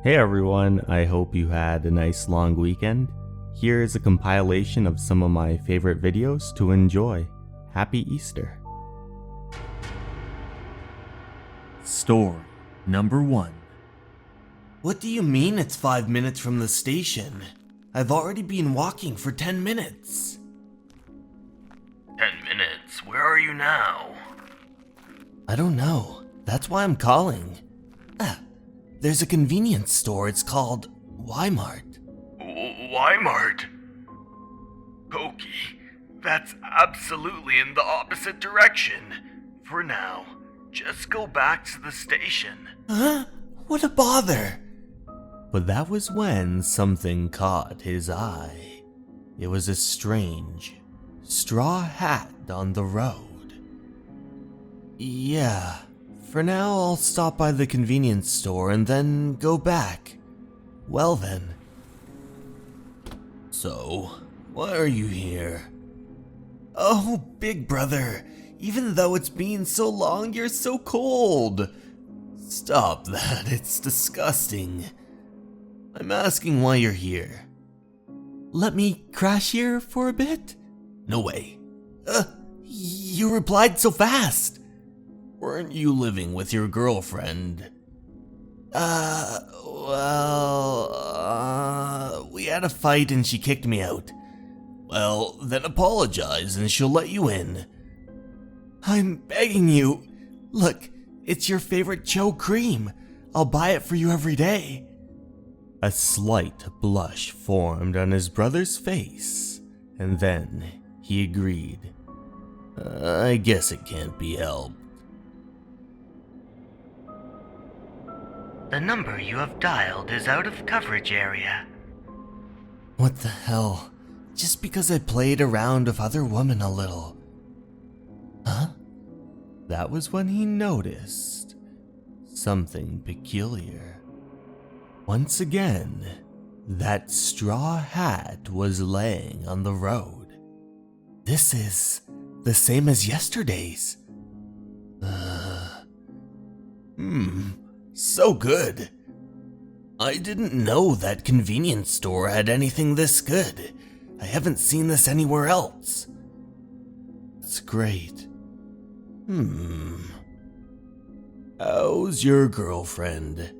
Hey everyone, I hope you had a nice long weekend. Here is a compilation of some of my favorite videos to enjoy. Happy Easter. Story number 1. What do you mean it's 5 minutes from the station? I've already been walking for 10 minutes. 10 minutes? Where are you now? I don't know. That's why I'm calling. There's a convenience store. It's called Y-Mart. Y-Mart? Koki, that's absolutely in the opposite direction. For now, just go back to the station. Huh? What a bother. But that was when something caught his eye. It was a strange straw hat on the road. Yeah, for now I'll stop by the convenience store and then go back. Well then. So, why are you here? Oh, big brother, even though it's been so long, you're so cold. Stop that, it's disgusting. I'm asking why you're here. Let me crash here for a bit? No way. You replied so fast. Weren't you living with your girlfriend? We had a fight and she kicked me out. Well, then apologize and she'll let you in. I'm begging you. Look, it's your favorite Cho cream. I'll buy it for you every day. A slight blush formed on his brother's face, and then he agreed. I guess it can't be helped. The number you have dialed is out of coverage area. What the hell? Just because I played around with other women a little. Huh? That was when he noticed something peculiar. Once again, that straw hat was laying on the road. This is the same as yesterday's. So good. I didn't know that convenience store had anything this good. I haven't seen this anywhere else. It's great. How's your girlfriend?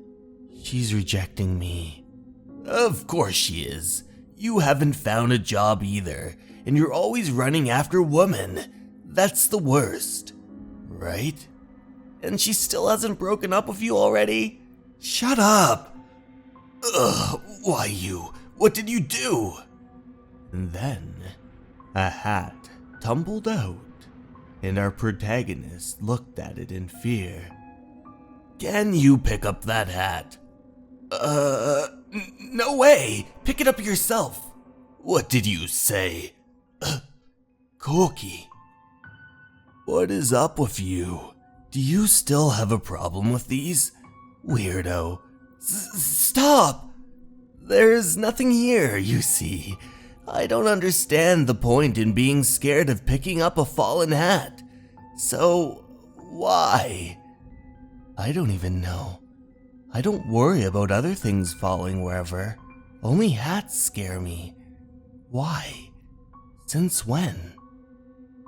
She's rejecting me. Of course she is. You haven't found a job either, and you're always running after women. That's the worst. Right? And she still hasn't broken up with you already? Shut up! Why you? What did you do? And then, a hat tumbled out, and our protagonist looked at it in fear. Can you pick up that hat? No way! Pick it up yourself! What did you say? Koki. What is up with you? Do you still have a problem with these? Weirdo. Stop! There's nothing here, you see. I don't understand the point in being scared of picking up a fallen hat. So, why? I don't even know. I don't worry about other things falling wherever. Only hats scare me. Why? Since when?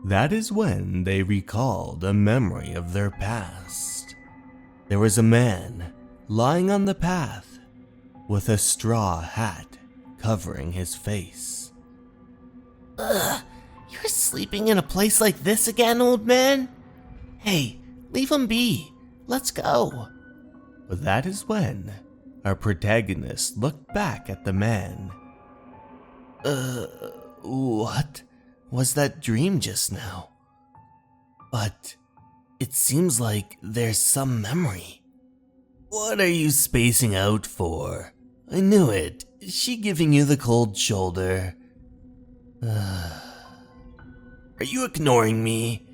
That is when they recalled a memory of their past. There was a man lying on the path with a straw hat covering his face. You're sleeping in a place like this again, old man? Hey, leave him be. Let's go. But that is when our protagonist looked back at the man. What was that dream just now? But it seems like there's some memory. What are you spacing out for? I knew it. Is she giving you the cold shoulder? Are you ignoring me?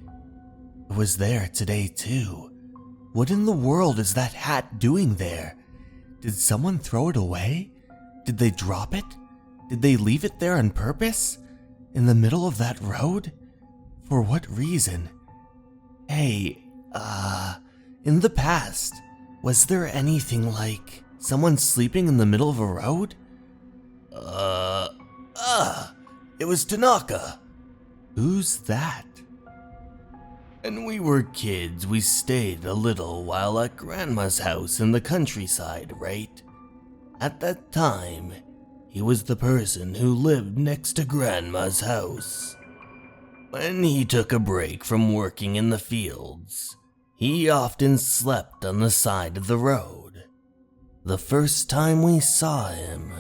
It was there today too. What in the world is that hat doing there? Did someone throw it away? Did they drop it? Did they leave it there on purpose? In the middle of that road? For what reason? Hey, in the past, was there anything like Someone sleeping in the middle of a road? It was Tanaka. Who's that? When we were kids, we stayed a little while at Grandma's house in the countryside, right? At that time, he was the person who lived next to Grandma's house. When he took a break from working in the fields, he often slept on the side of the road. The first time we saw him,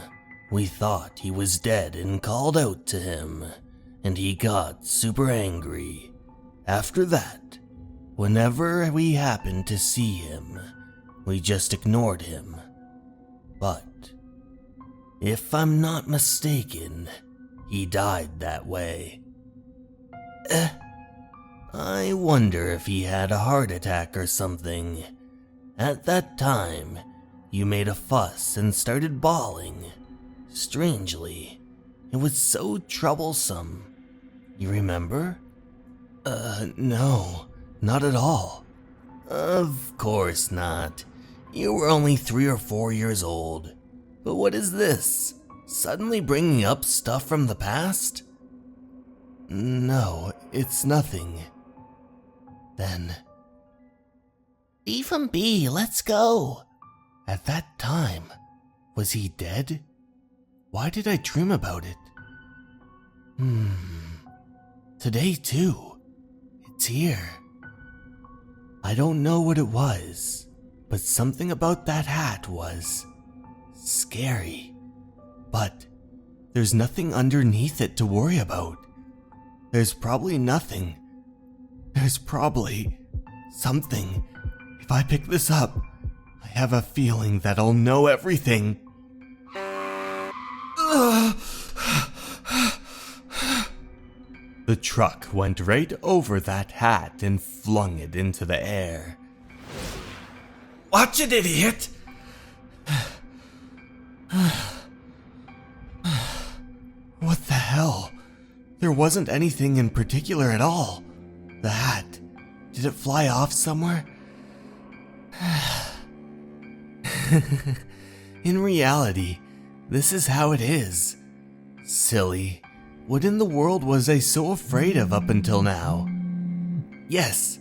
we thought he was dead and called out to him, and he got super angry. After that, whenever we happened to see him, we just ignored him. But, if I'm not mistaken, he died that way. I wonder if he had a heart attack or something. At that time, you made a fuss and started bawling. Strangely, it was so troublesome. You remember? No, not at all. Of course not. You were only 3 or 4 years old. But what is this? Suddenly bringing up stuff from the past? No, it's nothing. Then... Leave him be, let's go. At that time, was he dead? Why did I dream about it? Today too. It's here. I don't know what it was, but something about that hat was scary. But there's nothing underneath it to worry about. There's probably nothing. There's probably something. If I pick this up, I have a feeling that I'll know everything. The truck went right over that hat and flung it into the air. Watch it, idiot! What the hell? There wasn't anything in particular at all. The hat, did it fly off somewhere? In reality, this is how it is. Silly. What in the world was I so afraid of up until now? Yes.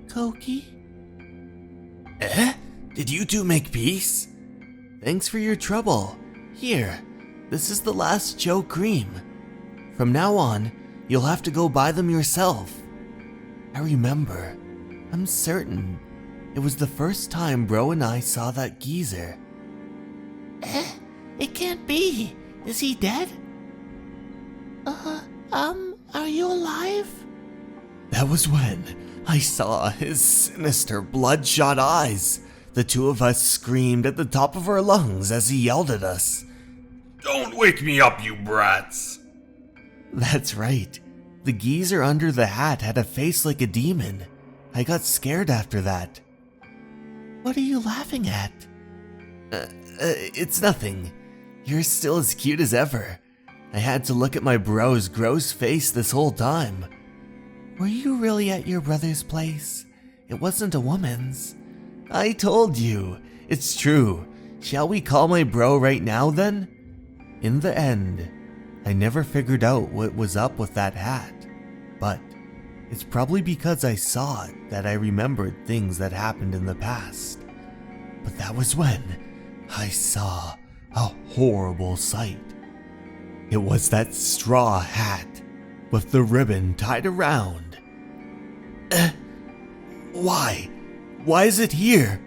Koki? Did you two make peace? Thanks for your trouble. Here, this is the last Joe cream. From now on, you'll have to go buy them yourself. I remember. I'm certain. It was the first time Bro and I saw that geezer. It can't be. Is he dead? Are you alive? That was when I saw his sinister bloodshot eyes. The two of us screamed at the top of our lungs as he yelled at us. Don't wake me up, you brats! That's right. The geezer under the hat had a face like a demon. I got scared after that. What are you laughing at? It's nothing. You're still as cute as ever. I had to look at my bro's gross face this whole time. Were you really at your brother's place? It wasn't a woman's. I told you. It's true. Shall we call my bro right now then? In the end, I never figured out what was up with that hat. But it's probably because I saw it that I remembered things that happened in the past. But that was when I saw a horrible sight. It was that straw hat with the ribbon tied around. Why? Why is it here?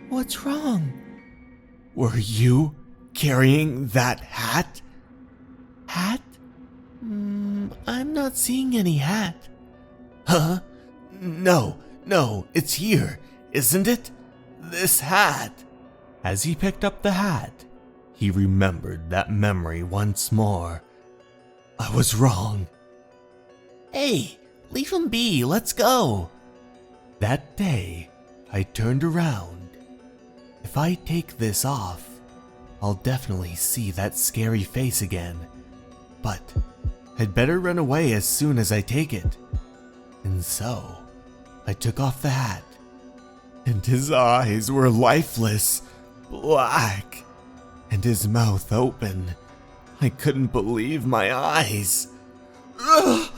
What's wrong? Were you carrying that hat? Hat? I'm not seeing any hat. Huh? No, it's here, isn't it? This hat. As he picked up the hat, he remembered that memory once more. I was wrong. Hey, leave him be, let's go. That day, I turned around. If I take this off, I'll definitely see that scary face again. But I'd better run away as soon as I take it. And so, I took off the hat and his eyes were lifeless, black, and his mouth open. I couldn't believe my eyes. Ugh!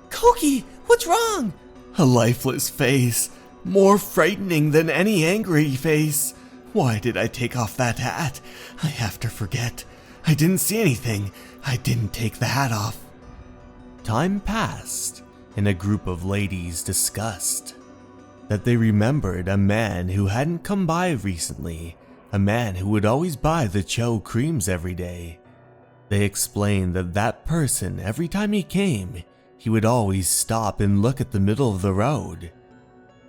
Koki, what's wrong? A lifeless face, more frightening than any angry face. Why did I take off that hat? I have to forget. I didn't see anything. I didn't take the hat off. Time passed, and a group of ladies discussed that they remembered a man who hadn't come by recently, a man who would always buy the Cho creams every day. They explained that that person, every time he came, he would always stop and look at the middle of the road,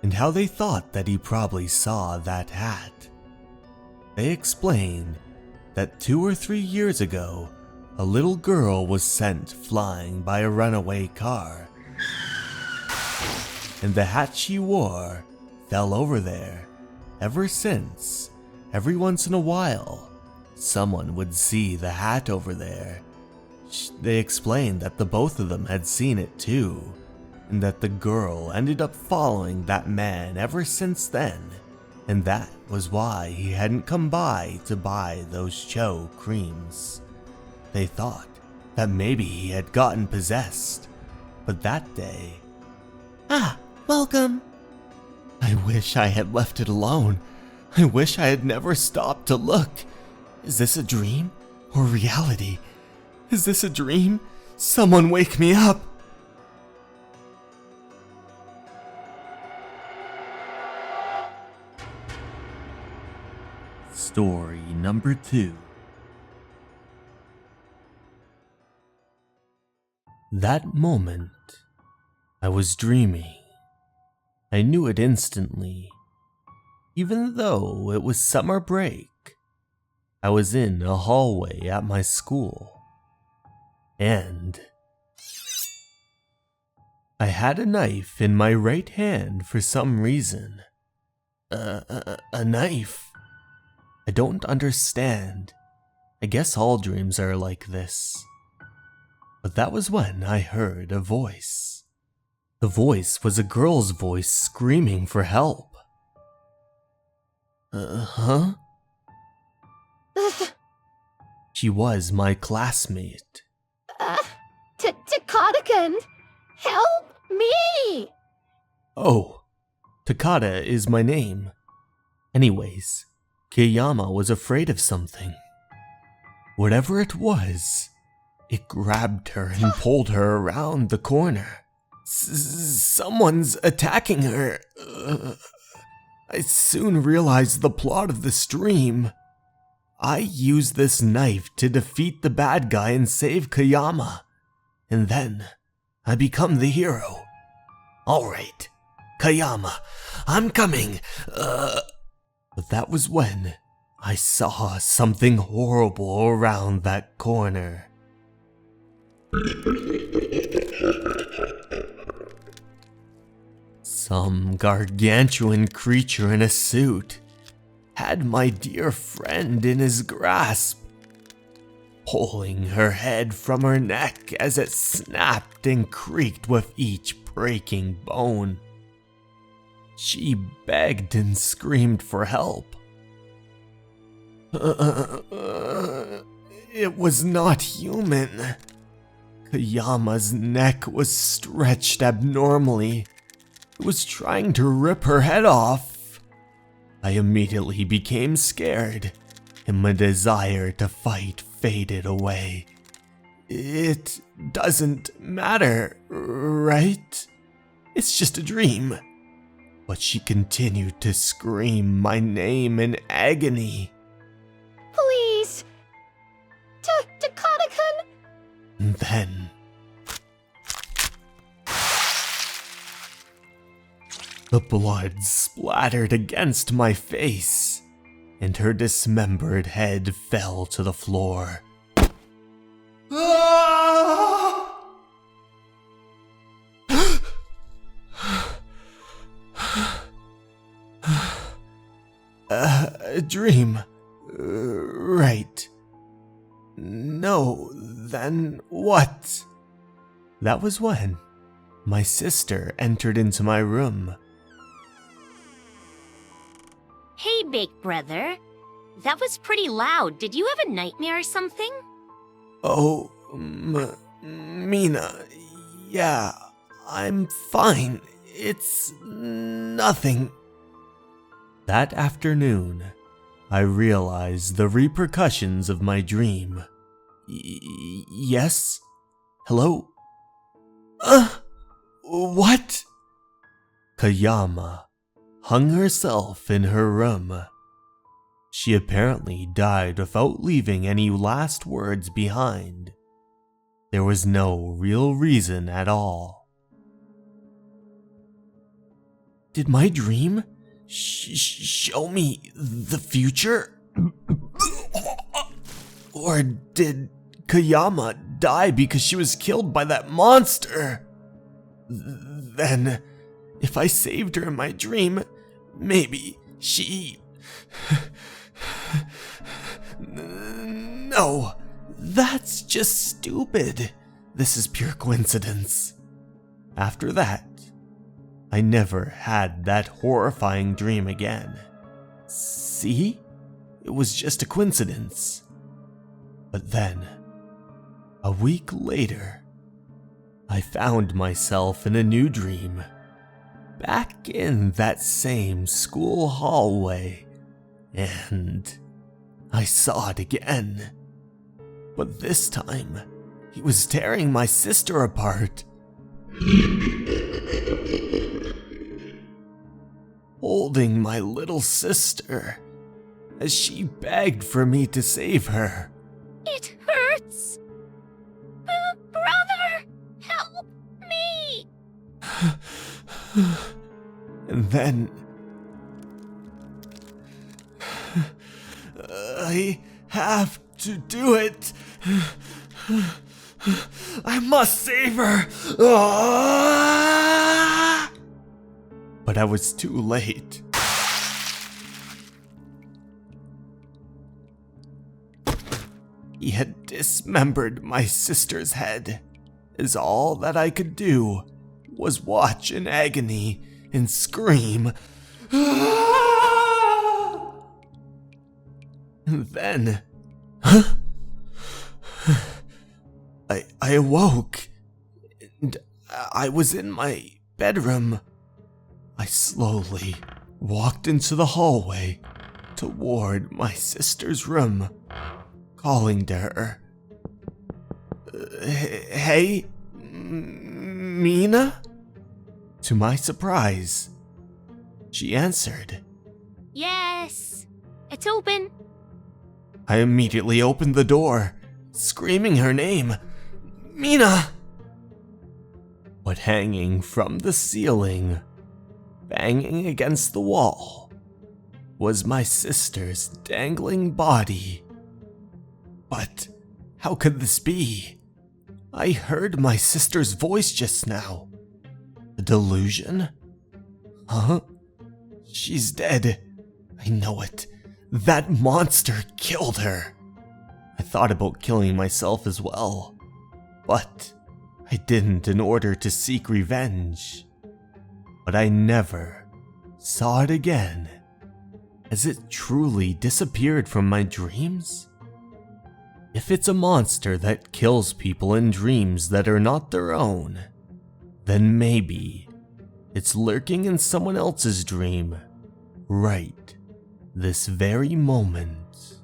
and how they thought that he probably saw that hat. They explained that 2 or 3 years ago, a little girl was sent flying by a runaway car, and the hat she wore fell over there. Ever since, every once in a while, someone would see the hat over there. They explained that the both of them had seen it too, and that the girl ended up following that man ever since then, and that was why he hadn't come by to buy those Cho creams. They thought that maybe he had gotten possessed, but that day... Ah, welcome. I wish I had left it alone. I wish I had never stopped to look. Is this a dream or reality? Is this a dream? Someone wake me up! Story number 2. That moment, I was dreaming. I knew it instantly. Even though it was summer break, I was in a hallway at my school, and I had a knife in my right hand for some reason. A knife? I don't understand. I guess all dreams are like this. But that was when I heard a voice. The voice was a girl's voice screaming for help. Huh? She was my classmate. Takatakan, help me! Oh, Takata is my name. Anyways, Kiyama was afraid of something. Whatever it was, it grabbed her and pulled her around the corner. Someone's attacking her. I soon realized the plot of the stream. I used this knife to defeat the bad guy and save Kiyama. And then, I become the hero. Alright, Kiyama, I'm coming. But that was when I saw something horrible around that corner. Some gargantuan creature in a suit had my dear friend in his grasp, pulling her head from her neck as it snapped and creaked with each breaking bone. She begged and screamed for help. It was not human. Kiyama's neck was stretched abnormally. It was trying to rip her head off. I immediately became scared, and my desire to fight faded away. It doesn't matter, right? It's just a dream. But she continued to scream my name in agony. Please! Takatakan! And then... the blood splattered against my face, and her dismembered head fell to the floor. A dream. Right. No, then what? That was when my sister entered into my room. Hey, big brother. That was pretty loud. Did you have a nightmare or something? Oh, Mina, yeah, I'm fine. It's nothing. That afternoon, I realized the repercussions of my dream. Yes? Hello? What? Kayama hung herself in her room. She apparently died without leaving any last words behind. There was no real reason at all. Did my dream show me the future? Or did Kayama die because she was killed by that monster? Then, if I saved her in my dream, maybe she... No, that's just stupid. This is pure coincidence. After that, I never had that horrifying dream again. See? It was just a coincidence. But then, a week later, I found myself in a new dream, back in that same school hallway, and I saw it again. But this time, he was tearing my sister apart. Holding my little sister as she begged for me to save her. It hurts. Brother, help me. And then... I have to do it. I must save her. But I was too late. He had dismembered my sister's head, as all that I could do was watch in agony and scream. And then... I awoke, and I was in my bedroom. I slowly walked into the hallway toward my sister's room, calling to her. Hey, Mina? To my surprise, she answered. Yes. It's open. I immediately opened the door, screaming her name, Mina! But hanging from the ceiling, banging against the wall, was my sister's dangling body. But how could this be? I heard my sister's voice just now. A delusion? Huh? She's dead. I know it. That monster killed her. I thought about killing myself as well, but I didn't in order to seek revenge. But I never saw it again. Has it truly disappeared from my dreams? If it's a monster that kills people in dreams that are not their own, then maybe it's lurking in someone else's dream, right this very moment.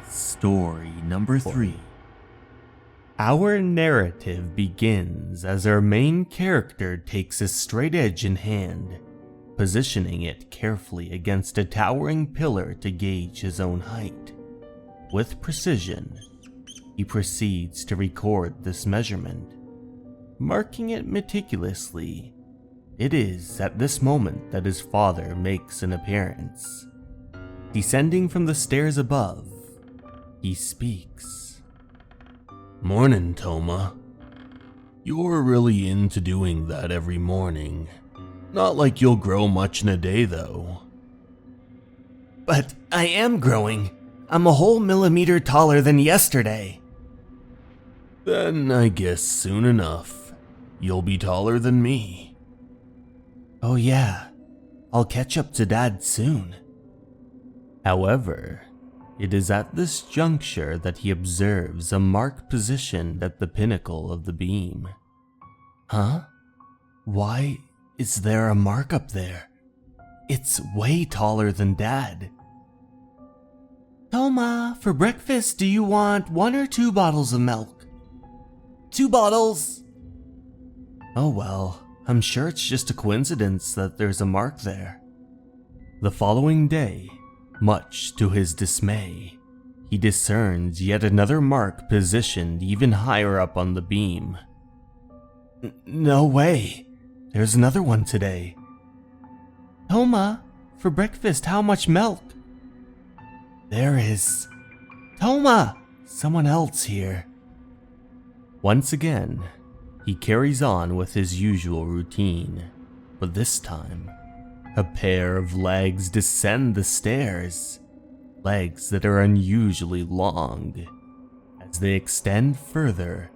Story number 3. Our narrative begins as our main character takes a straight edge in hand, positioning it carefully against a towering pillar to gauge his own height. With precision, he proceeds to record this measurement, marking it meticulously. It is at this moment that his father makes an appearance. Descending from the stairs above, he speaks. Morning, Toma. You're really into doing that every morning. Not like you'll grow much in a day, though. But I am growing. I'm a whole millimeter taller than yesterday. Then I guess soon enough, you'll be taller than me. Oh yeah, I'll catch up to Dad soon. However, it is at this juncture that he observes a mark positioned at the pinnacle of the beam. Huh? Why is there a mark up there? It's way taller than Dad. Toma, for breakfast, do you want 1 or 2 bottles of milk? 2 bottles! Oh well, I'm sure it's just a coincidence that there's a mark there. The following day, much to his dismay, he discerns yet another mark positioned even higher up on the beam. No way, there's another one today. Toma, for breakfast, how much milk? There is. Toma! Someone else here. Once again, he carries on with his usual routine, but this time, a pair of legs descend the stairs, legs that are unusually long. As they extend further,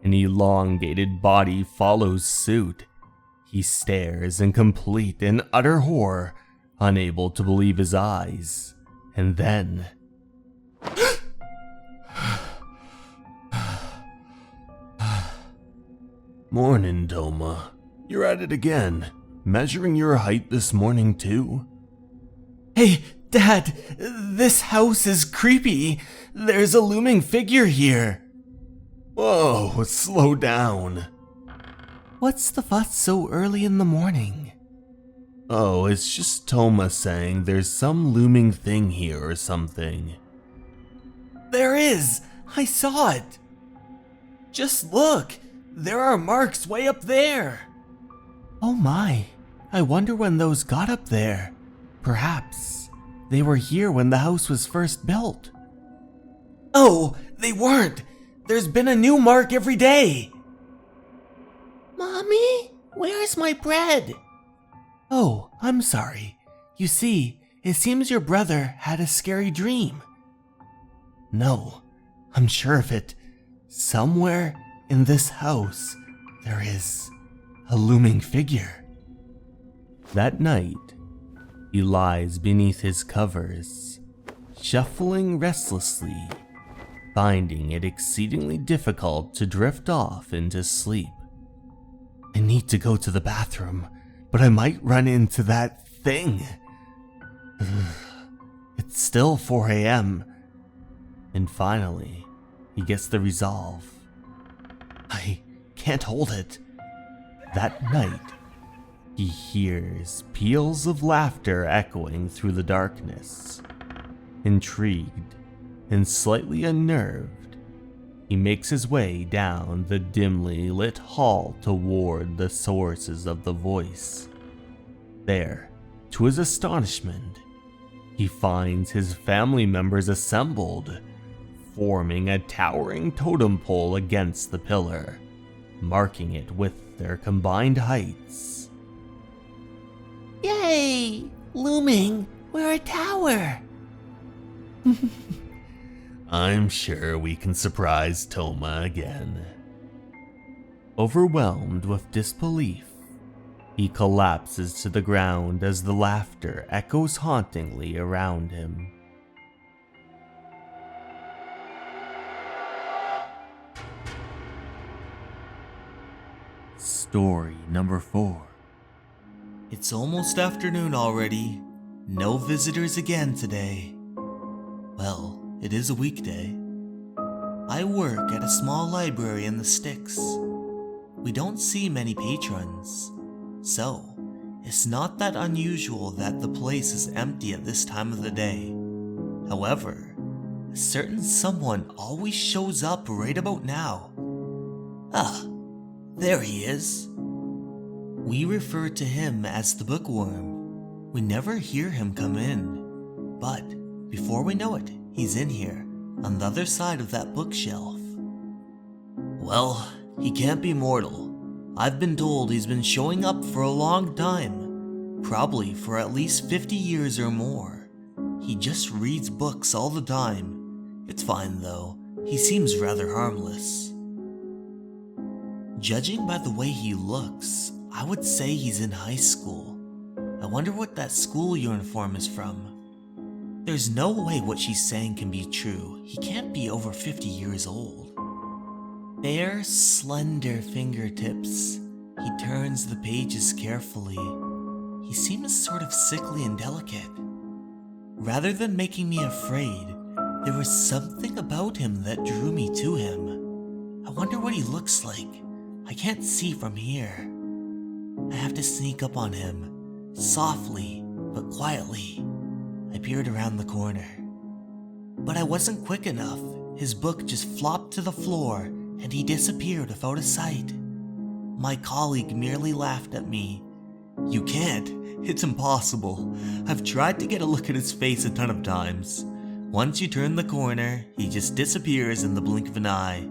an elongated body follows suit. He stares in complete and utter horror, unable to believe his eyes. And then... Morning, Toma. You're at it again. Measuring your height this morning, too? Hey, Dad, this house is creepy. There's a looming figure here. Whoa, slow down. What's the fuss so early in the morning? Oh, it's just Toma saying there's some looming thing here or something. There is! I saw it! Just look! There are marks way up there! Oh my, I wonder when those got up there. Perhaps they were here when the house was first built. Oh, they weren't! There's been a new mark every day! Mommy, where's my bread? Oh, I'm sorry. You see, it seems your brother had a scary dream. No, I'm sure of it. Somewhere in this house, there is a looming figure. That night, he lies beneath his covers, shuffling restlessly, finding it exceedingly difficult to drift off into sleep. I need to go to the bathroom, but I might run into that thing. It's still 4 a.m. And finally, he gets the resolve. I can't hold it. That night, he hears peals of laughter echoing through the darkness. Intrigued and slightly unnerved, he makes his way down the dimly lit hall toward the sources of the voice. There, to his astonishment, he finds his family members assembled, forming a towering totem pole against the pillar, marking it with their combined heights. Yay! Looming, we're a tower! I'm sure we can surprise Toma again. Overwhelmed with disbelief, he collapses to the ground as the laughter echoes hauntingly around him. Story number 4. It's almost afternoon already. No visitors again today. Well, it is a weekday. I work at a small library in the sticks. We don't see many patrons, so it's not that unusual that the place is empty at this time of the day. However, a certain someone always shows up right about now. Ah, there he is. We refer to him as the Bookworm. We never hear him come in, but before we know it, he's in here, on the other side of that bookshelf. Well, he can't be mortal. I've been told he's been showing up for a long time, probably for at least 50 years or more. He just reads books all the time. It's fine though, he seems rather harmless. Judging by the way he looks, I would say he's in high school. I wonder what that school uniform is from. There's no way what she's saying can be true. He can't be over 50 years old. Bare, slender fingertips. He turns the pages carefully. He seems sort of sickly and delicate. Rather than making me afraid, there was something about him that drew me to him. I wonder what he looks like. I can't see from here. I have to sneak up on him, softly but quietly. I peered around the corner. But I wasn't quick enough. His book just flopped to the floor and he disappeared without a sight. My colleague merely laughed at me. "You can't. It's impossible. I've tried to get a look at his face a ton of times. Once you turn the corner, he just disappears in the blink of an eye."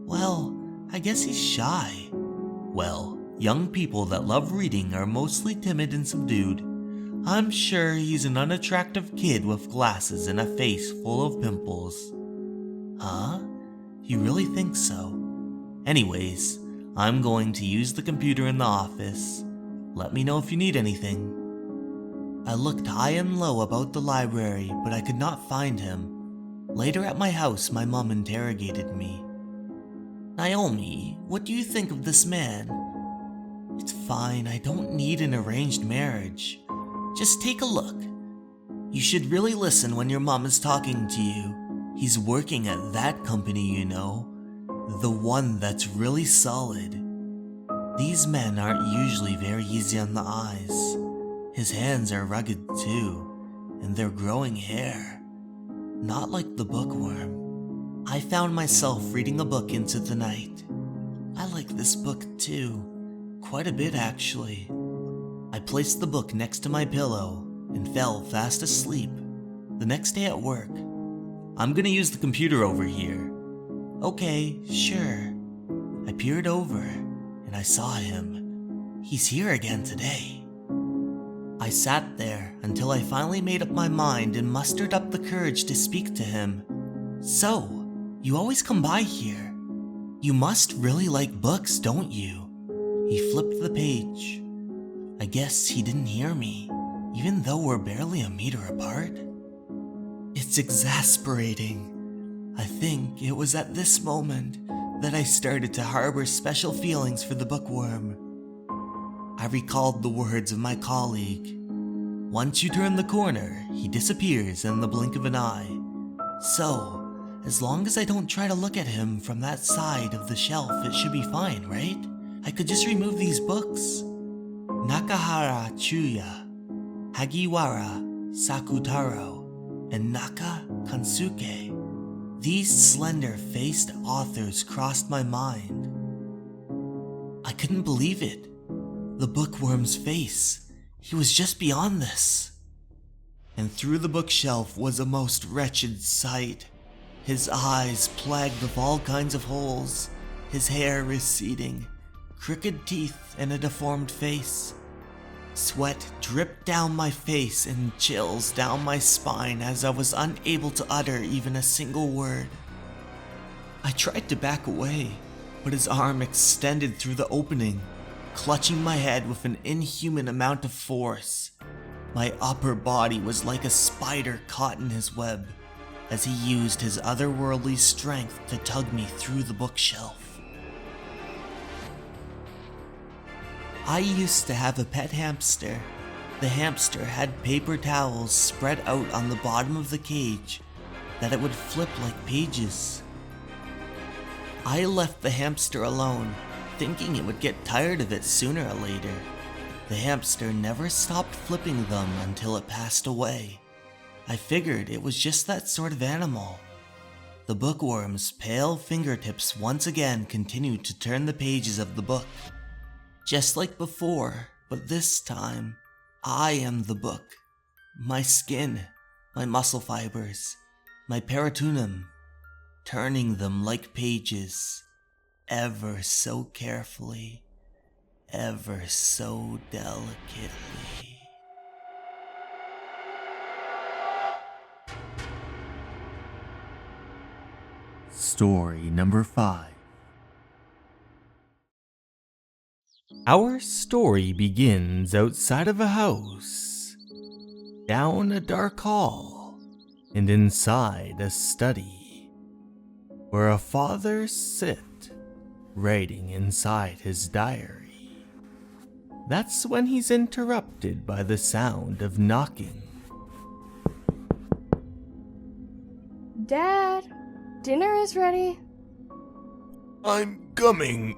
Well, I guess he's shy. Well, young people that love reading are mostly timid and subdued. I'm sure he's an unattractive kid with glasses and a face full of pimples. Huh? You really think so? Anyways, I'm going to use the computer in the office. Let me know if you need anything. I looked high and low about the library, but I could not find him. Later at my house, my mom interrogated me. "Naomi, what do you think of this man?" "It's fine, I don't need an arranged marriage. Just take a look. You should really listen when your mom is talking to you. He's working at that company, you know. The one that's really solid. These men aren't usually very easy on the eyes. His hands are rugged too, and they're growing hair. Not like the bookworm." I found myself reading a book into the night. I like this book too. Quite a bit actually. I placed the book next to my pillow and fell fast asleep. The next day at work, "I'm gonna use the computer over here." "Okay, sure." I peered over and I saw him. He's here again today. I sat there until I finally made up my mind and mustered up the courage to speak to him. "So, you always come by here. You must really like books, don't you?" He flipped the page. I guess he didn't hear me, even though we're barely a meter apart. It's exasperating. I think it was at this moment that I started to harbor special feelings for the bookworm. I recalled the words of my colleague. Once you turn the corner, he disappears in the blink of an eye. So, as long as I don't try to look at him from that side of the shelf, it should be fine, right? I could just remove these books. Nakahara Chuya, Hagiwara Sakutaro, and Naka Kansuke. These slender-faced authors crossed my mind. I couldn't believe it. The bookworm's face. He was just beyond this. And through the bookshelf was a most wretched sight. His eyes plagued with all kinds of holes, his hair receding, crooked teeth, and a deformed face. Sweat dripped down my face and chills down my spine as I was unable to utter even a single word. I tried to back away, but his arm extended through the opening, clutching my head with an inhuman amount of force. My upper body was like a spider caught in his web, as he used his otherworldly strength to tug me through the bookshelf. I used to have a pet hamster. The hamster had paper towels spread out on the bottom of the cage that it would flip like pages. I left the hamster alone, thinking it would get tired of it sooner or later. The hamster never stopped flipping them until it passed away. I figured it was just that sort of animal. The bookworm's pale fingertips once again continued to turn the pages of the book. Just like before, but this time, I am the book. My skin, my muscle fibers, my peritoneum, turning them like pages, ever so carefully, ever so delicately. Story number 5. Our story begins outside of a house, down a dark hall, and inside a study, where a father sits, writing inside his diary. That's when he's interrupted by the sound of knocking. Dad, dinner is ready. I'm coming.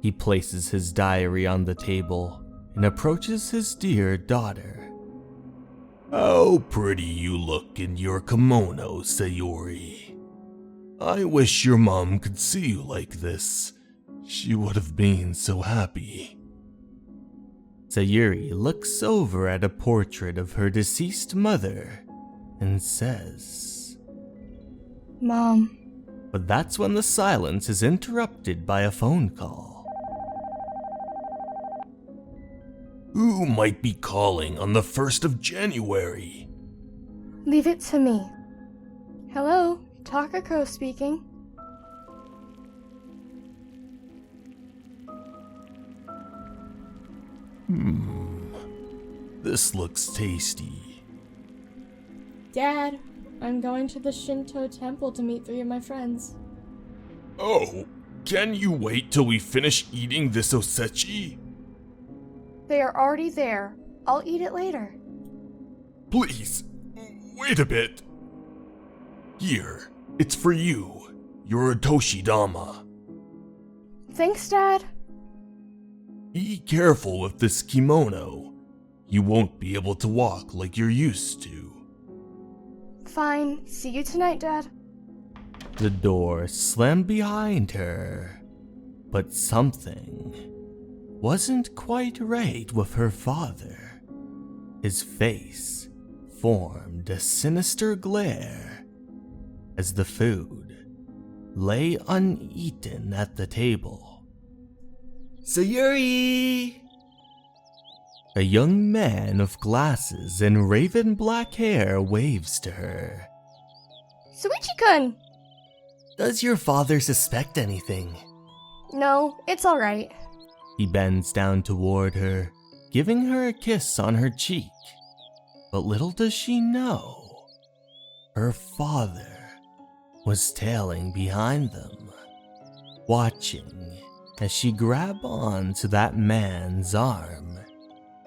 He places his diary on the table and approaches his dear daughter. How pretty you look in your kimono, Sayori. I wish your mom could see you like this. She would have been so happy. Sayuri looks over at a portrait of her deceased mother and says, Mom. but that's when the silence is interrupted by a phone call. Who might be calling on the 1st of January? Leave it to me. Hello, Takako speaking. This looks tasty. Dad, I'm going to the Shinto temple to meet 3 of my friends. Oh, can you wait till we finish eating this osechi? They are already there. I'll eat it later. Please, wait a bit. Here, it's for you. You're a Toshidama. Thanks, Dad. Be careful with this kimono. You won't be able to walk like you're used to. Fine. See you tonight, Dad. The door slammed behind her, but something wasn't quite right with her father. His face formed a sinister glare as the food lay uneaten at the table. Sayuri! A young man with glasses and raven black hair waves to her. Suichi-kun! Does your father suspect anything? No, it's alright. He bends down toward her, giving her a kiss on her cheek. But little does she know, her father was tailing behind them, watching as she grabbed onto that man's arm,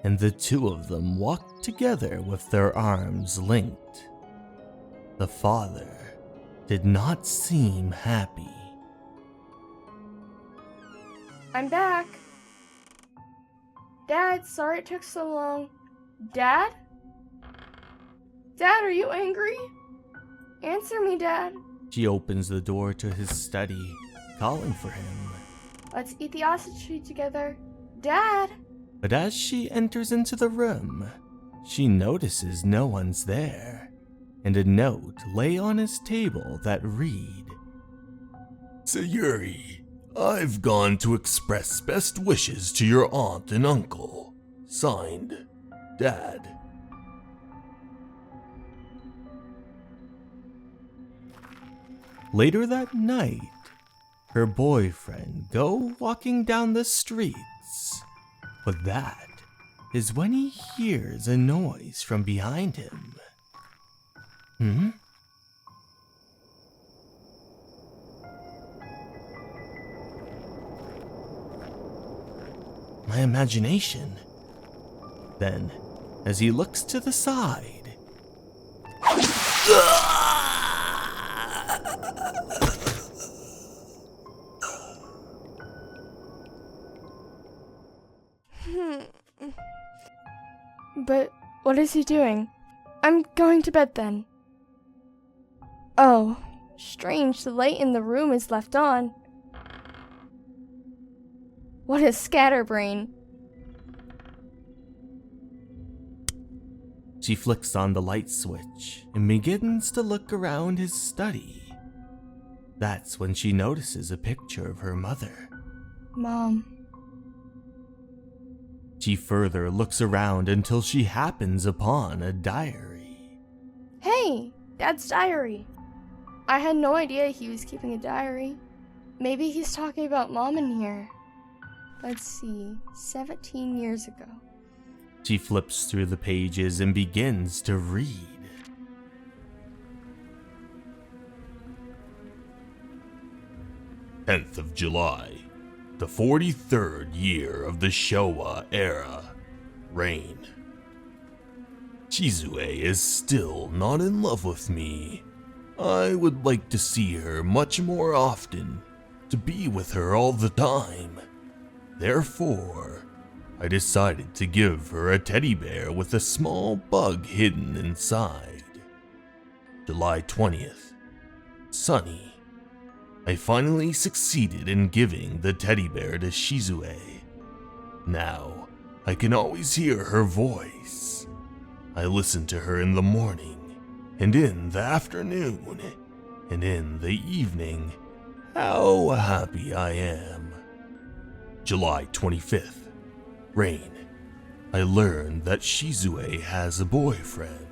and the two of them walked together with their arms linked. The father did not seem happy. I'm back. Dad, sorry it took so long. Dad? Dad, are you angry? Answer me, Dad. She opens the door to his study, calling for him. Let's eat the ostrich together. Dad! But as she enters into the room, she notices no one's there, and a note lay on his table that read, Sayuri, I've gone to express best wishes to your aunt and uncle. Signed, Dad. Later that night, her boyfriend go walking down the streets, but that is when he hears a noise from behind him. My imagination. Then, as he looks to the side, But what is he doing? I'm going to bed then. Oh, strange, the light in the room is left on. What a scatterbrain. she flicks on the light switch and begins to look around his study. That's when she notices a picture of her mother. Mom. She further looks around until she happens upon a diary. Hey, Dad's diary. I had no idea he was keeping a diary. Maybe he's talking about Mom in here. Let's see, 17 years ago. She flips through the pages and begins to read. "10th of July, the 43rd year of the Showa era. Rain. Chizue is still not in love with me. I would like to see her much more often, to be with her all the time. Therefore, I decided to give her a teddy bear with a small bug hidden inside. July 20th. Sunny. I finally succeeded in giving the teddy bear to Shizue. Now, I can always hear her voice. I listen to her in the morning, and in the afternoon, and in the evening. How happy I am." July 25th. Rain. I learned that Shizue has a boyfriend.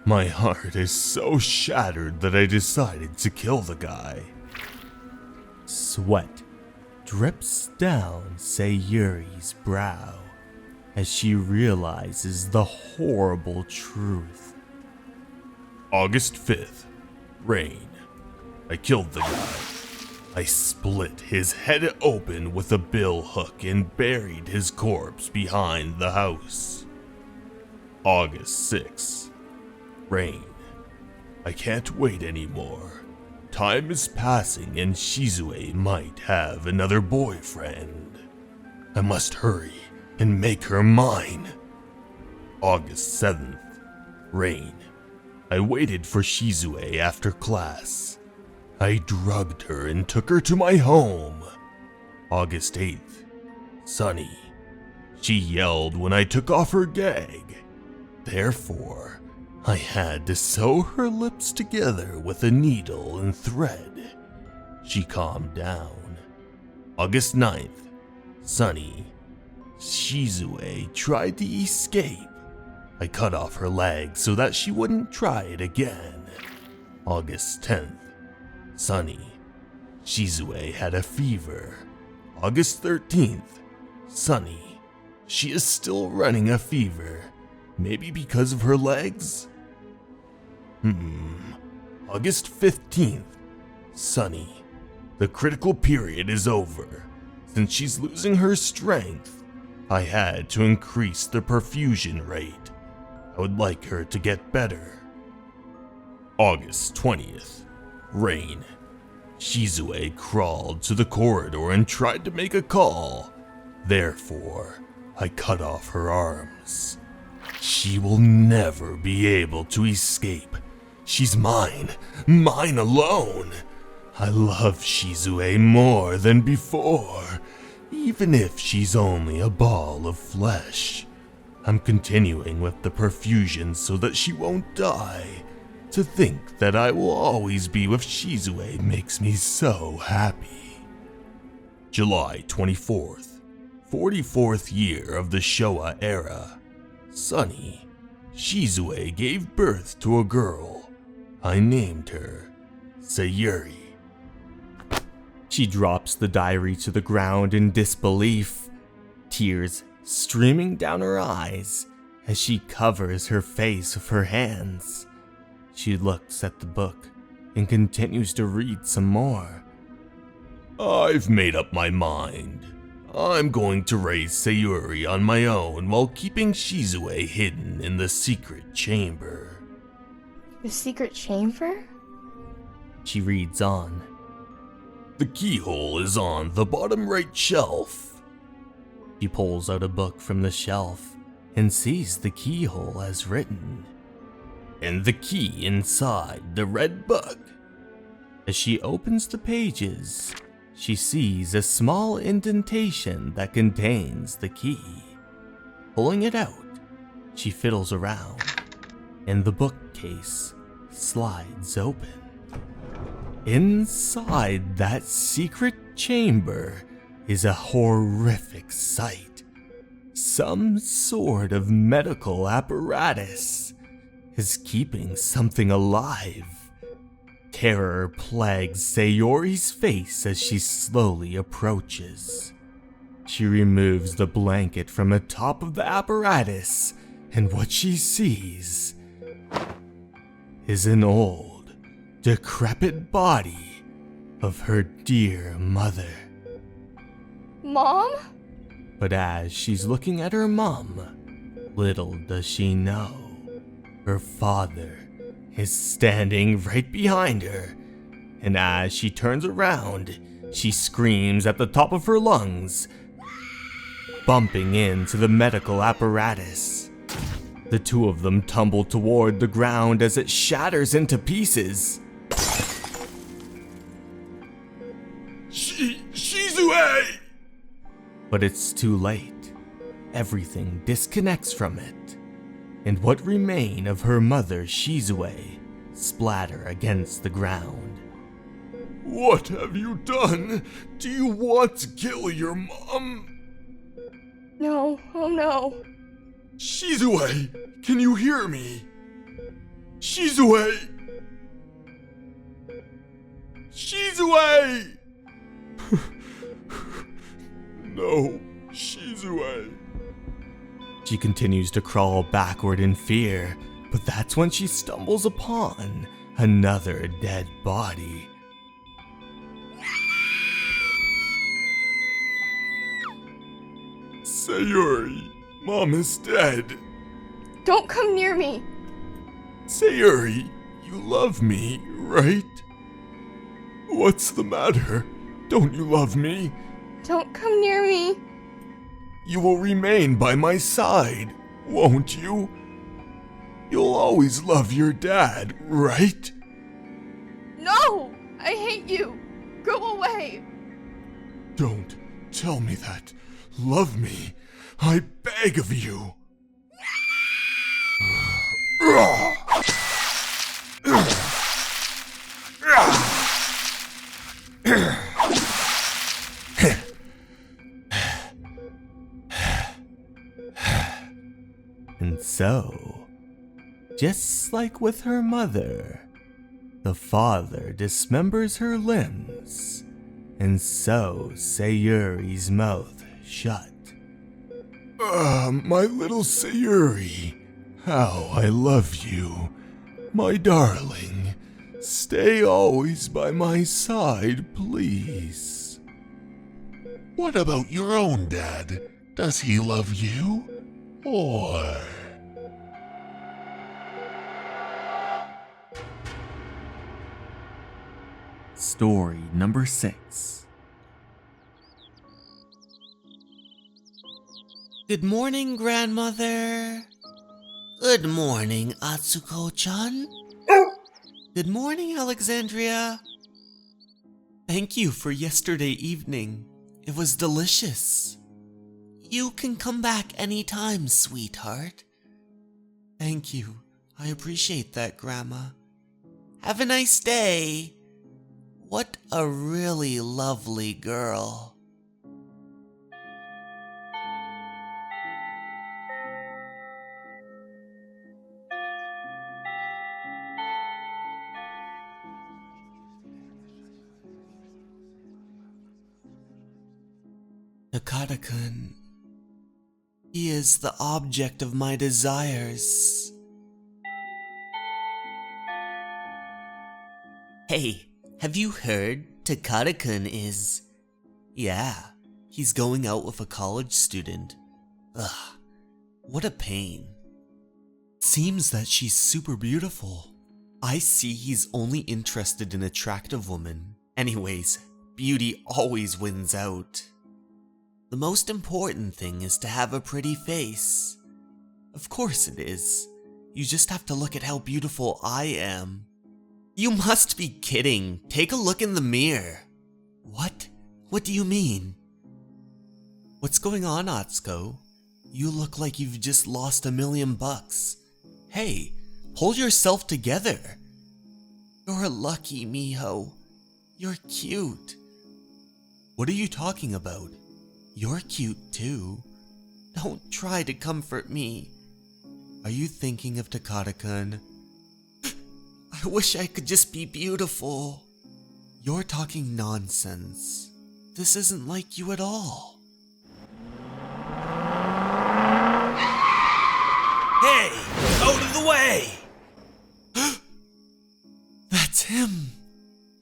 My heart is so shattered that I decided to kill the guy. Sweat drips down Sayuri's brow as she realizes the horrible truth. August 5th. Rain. I killed the guy. I split his head open with a bill hook and buried his corpse behind the house. August 6th. Rain. I can't wait anymore. Time is passing and Shizue might have another boyfriend. I must hurry and make her mine. August 7th. Rain. I waited for Shizue after class. I drugged her and took her to my home. August 8th. Sunny. She yelled when I took off her gag. Therefore, I had to sew her lips together with a needle and thread. She calmed down. August 9th. Sunny. Shizue tried to escape. I cut off her leg so that she wouldn't try it again. August 10th. Sunny. Shizue had a fever. August 13th. Sunny. She is still running a fever. Maybe because of her legs? August 15th. Sunny. The critical period is over. Since she's losing her strength, I had to increase the perfusion rate. I would like her to get better. August 20th. Rain. Shizue crawled to the corridor and tried to make a call. Therefore, I cut off her arms. She will never be able to escape. She's mine alone. I love Shizue more than before, even if she's only a ball of flesh. I'm continuing with the perfusion so that she won't die. To think that I will always be with Shizue makes me so happy. July 24th, 44th year of the Showa era. Sunny. Shizue gave birth to a girl. I named her Sayuri. She drops the diary to the ground in disbelief, tears streaming down her eyes as she covers her face with her hands. She looks at the book and continues to read some more. I've made up my mind. I'm going to raise Sayuri on my own while keeping Shizue hidden in the secret chamber. The secret chamber? She reads on. The keyhole is on the bottom right shelf. She pulls out a book from the shelf and sees the keyhole as written, and the key inside the red book. As she opens the pages, she sees a small indentation that contains the key. Pulling it out, she fiddles around, and the bookcase slides open. Inside that secret chamber is a horrific sight. Some sort of medical apparatus is keeping something alive. Terror plagues Sayori's face as she slowly approaches. She removes the blanket from the top of the apparatus, and what she sees is an old, decrepit body of her dear mother. Mom? But as she's looking at her mom, little does she know, her father is standing right behind her, and as she turns around, she screams at the top of her lungs, bumping into the medical apparatus. The two of them tumble toward the ground as it shatters into pieces. Shizue! But it's too late. Everything disconnects from it, and what remain of her mother Shizue splatter against the ground. What have you done? Do you want to kill your mom? No, oh no. Shizue, can you hear me? Shizue! Shizue! No, Shizue. She continues to crawl backward in fear, but that's when she stumbles upon another dead body. Sayuri, Mom is dead. Don't come near me. Sayuri, you love me, right? What's the matter? Don't you love me? Don't come near me. You will remain by my side, won't you? You'll always love your dad, right? No! I hate you. Go away. Don't tell me that. Love me. I beg of you. And so, just like with her mother, the father dismembers her limbs, and so Sayuri's mouth shut. My little Sayuri, how I love you. My darling, stay always by my side, please. What about your own dad? Does he love you? Or... Story number 6. Good morning, grandmother. Good morning, Atsuko-chan. Good morning, Alexandria. Thank you for yesterday evening. It was delicious. You can come back anytime, sweetheart. Thank you. I appreciate that, Grandma. Have a nice day. What a really lovely girl. Takatakan. He is the object of my desires. Hey, have you heard Takatakan is... Yeah, he's going out with a college student. Ugh, what a pain. Seems that she's super beautiful. I see he's only interested in attractive women. Anyways, beauty always wins out. The most important thing is to have a pretty face. Of course it is. You just have to look at how beautiful I am. You must be kidding. Take a look in the mirror. What? What do you mean? What's going on, Atsuko? You look like you've just lost $1 million. Hey, pull yourself together. You're lucky, Miho. You're cute. What are you talking about? You're cute too. Don't try to comfort me. Are you thinking of Takatakan? I wish I could just be beautiful. You're talking nonsense. This isn't like you at all. way! That's him!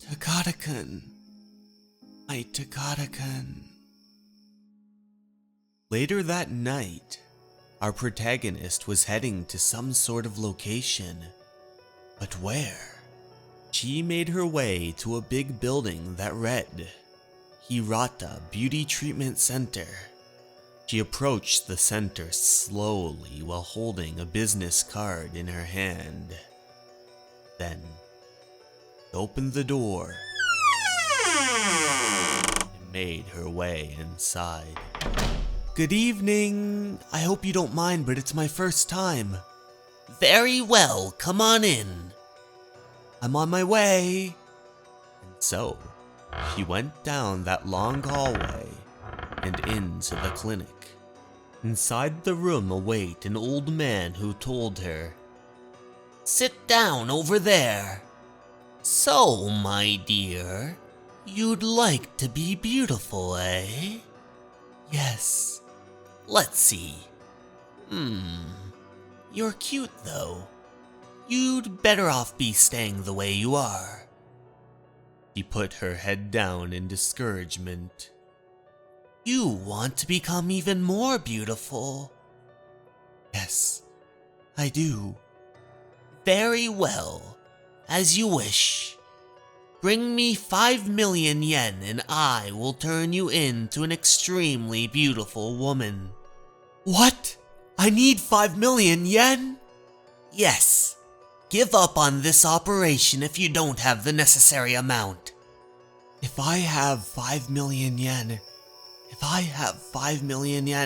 Takatakan. My Takatakan. Later that night, our protagonist was heading to some sort of location. But where? She made her way to a big building that read Hirata Beauty Treatment Center. She approached the center slowly while holding a business card in her hand. Then, opened the door and made her way inside. Good evening. I hope you don't mind, but it's my first time. Very well, come on in. I'm on my way. And so, she went down that long hallway and into the clinic. Inside the room await an old man who told her, "Sit down over there. So, my dear, you'd like to be beautiful, eh?" "Yes. Let's see. You're cute, though. You'd better off be staying the way you are." She put her head down in discouragement. "You want to become even more beautiful?" "Yes, I do." "Very well. As you wish. Bring me 5 million yen and I will turn you into an extremely beautiful woman." "What? I need 5 million yen?" "Yes. Give up on this operation if you don't have the necessary amount." If I have 5 million yen,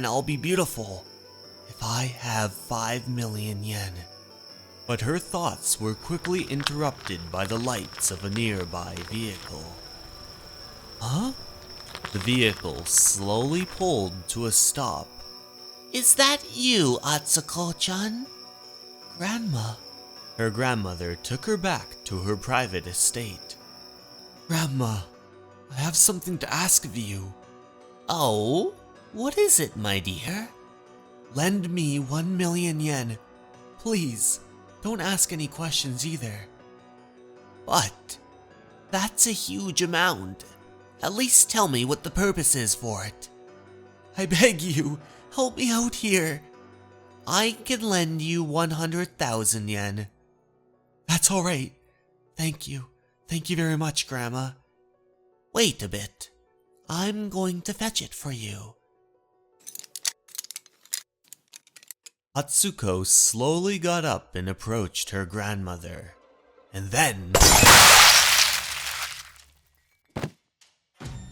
I'll be beautiful. If I have 5 million yen. But her thoughts were quickly interrupted by the lights of a nearby vehicle. Huh? The vehicle slowly pulled to a stop. "Is that you, Atsuko-chan?" "Grandma." Her grandmother took her back to her private estate. "Grandma, I have something to ask of you." "Oh? What is it, my dear?" "Lend me 1 million yen. Please, don't ask any questions either." "But that's a huge amount. At least tell me what the purpose is for it." "I beg you, help me out here." "I can lend you 100,000 yen. "That's all right. Thank you. Thank you very much, Grandma." "Wait a bit. I'm going to fetch it for you." Atsuko slowly got up and approached her grandmother. And then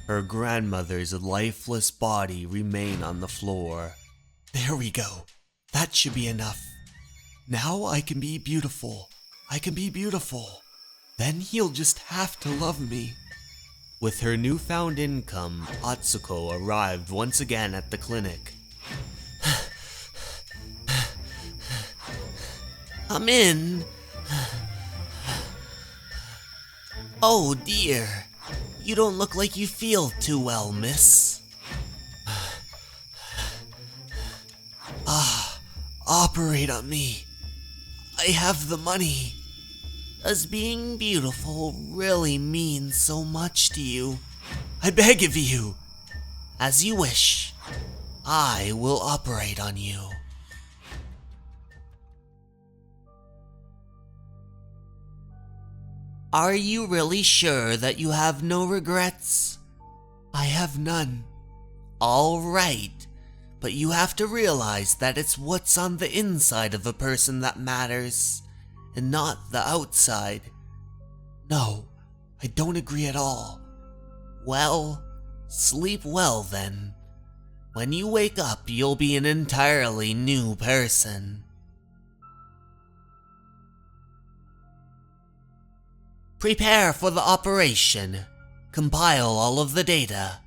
her grandmother's lifeless body remained on the floor. There we go. That should be enough. Now I can be beautiful. Then he'll just have to love me. With her newfound income, Atsuko arrived once again at the clinic. "Come in." "Oh dear, you don't look like you feel too well, miss." Operate on me. I have the money." "Does being beautiful really mean so much to you?" "I beg of you." "As you wish. I will operate on you." "Are you really sure that you have no regrets?" "I have none." "All right. But you have to realize that it's what's on the inside of a person that matters, and not the outside." "No, I don't agree at all." "Well, sleep well then. When you wake up, you'll be an entirely new person." "Prepare for the operation. Compile all of the data.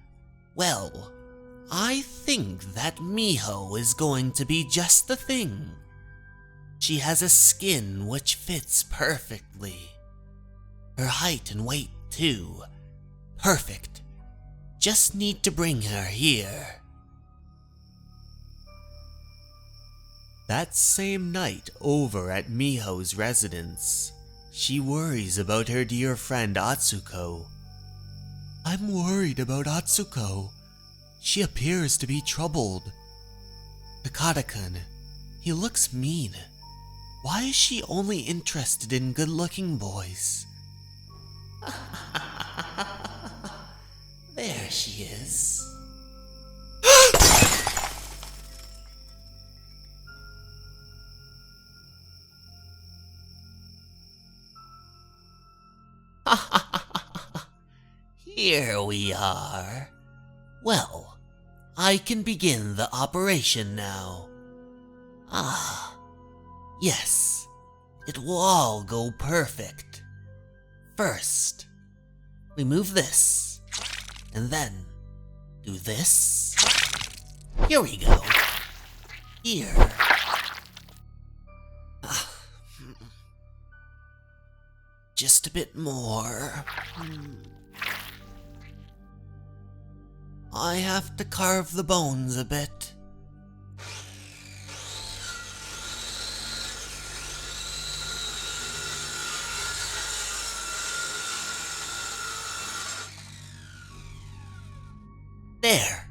Well, I think that Miho is going to be just the thing. She has a skin which fits perfectly. Her height and weight, too. Perfect. Just need to bring her here." That same night over at Miho's residence, she worries about her dear friend Atsuko. I'm worried about Atsuko. She appears to be troubled. Takatakan, he looks mean. Why is she only interested in good-looking boys? There she is. Here we are. Well, I can begin the operation now. Ah, yes, it will all go perfect. First, remove this, and then do this. Here we go. Here. Just a bit more. I have to carve the bones a bit. There,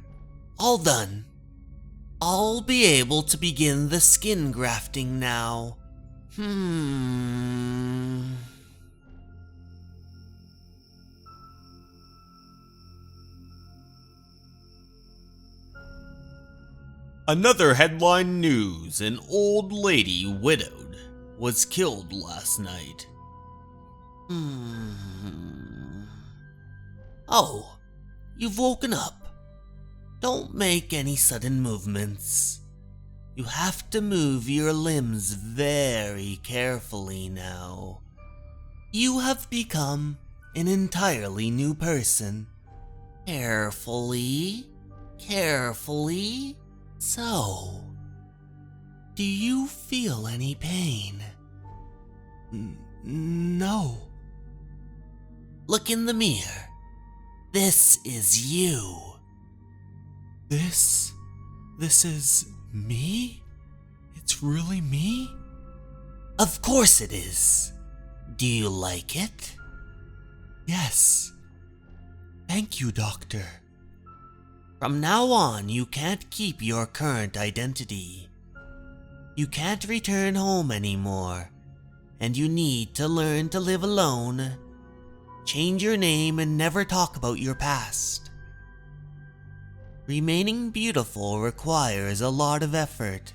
all done. I'll be able to begin the skin grafting now. Another headline news: an old lady widowed was killed last night. Oh, you've woken up. Don't make any sudden movements. You have to move your limbs very carefully now. You have become an entirely new person. Carefully, carefully. So, do you feel any pain? No. Look in the mirror. This is you. This is me? It's really me? Of course it is. Do you like it? Yes. Thank you, Doctor. From now on, you can't keep your current identity. You can't return home anymore, and you need to learn to live alone. Change your name and never talk about your past. Remaining beautiful requires a lot of effort.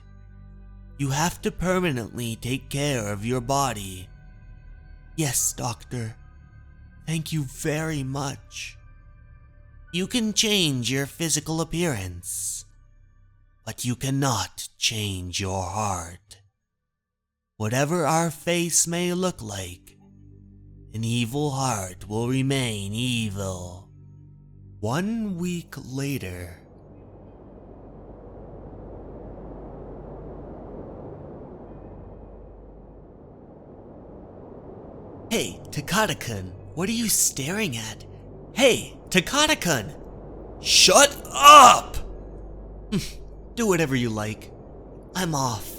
You have to permanently take care of your body. Yes, Doctor. Thank you very much. You can change your physical appearance, but you cannot change your heart. Whatever our face may look like, an evil heart will remain evil. 1 week later. Hey, Takatakan, what are you staring at? Hey, Takatakan! Shut up! Do whatever you like. I'm off.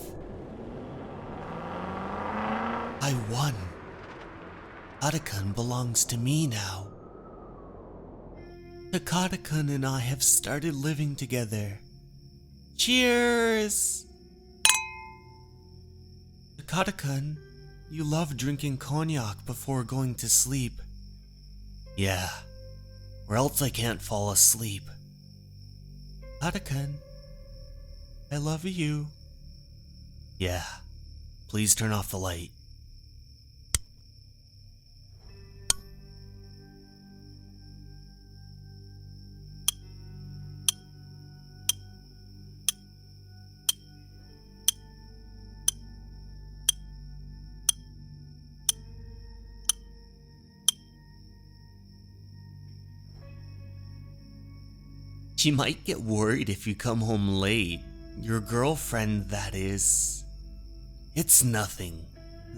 I won. Takatakan belongs to me now. Takatakan and I have started living together. Cheers! Takatakan, you love drinking cognac before going to sleep. Yeah, or else I can't fall asleep. Takatakan, I love you. Yeah, please turn off the light. She might get worried if you come home late. Your girlfriend, that is. It's nothing.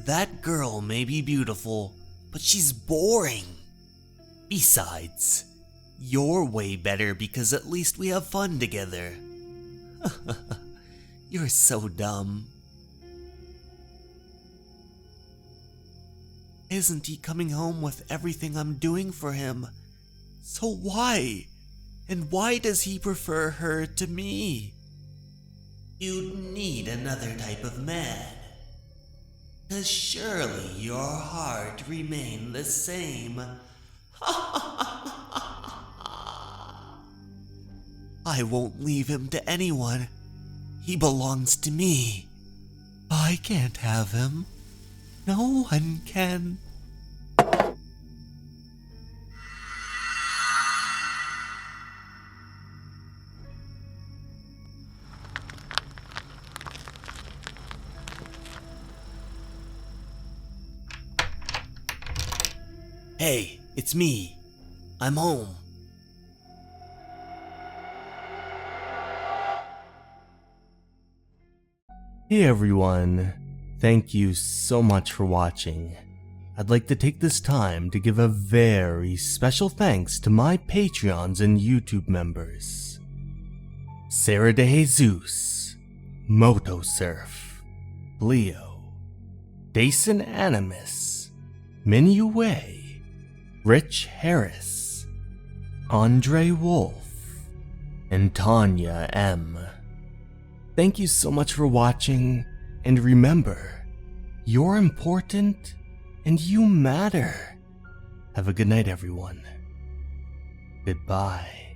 That girl may be beautiful, but she's boring. Besides, you're way better because at least we have fun together. You're so dumb. Isn't he coming home with everything I'm doing for him? So why? And why does he prefer her to me? You need another type of man. 'Cause surely your heart remained the same. I won't leave him to anyone. He belongs to me. I can't have him. No one can. Hey, it's me. I'm home. Hey everyone, thank you so much for watching. I'd like to take this time to give a very special thanks to my Patreons and YouTube members. Sarah De Jesus, Moto Surf, Leo, Dason Animus, Minue, Rich Harris, Andre Wolf, and Tanya M. Thank you so much for watching, and remember, you're important and you matter. Have a good night, everyone. Goodbye.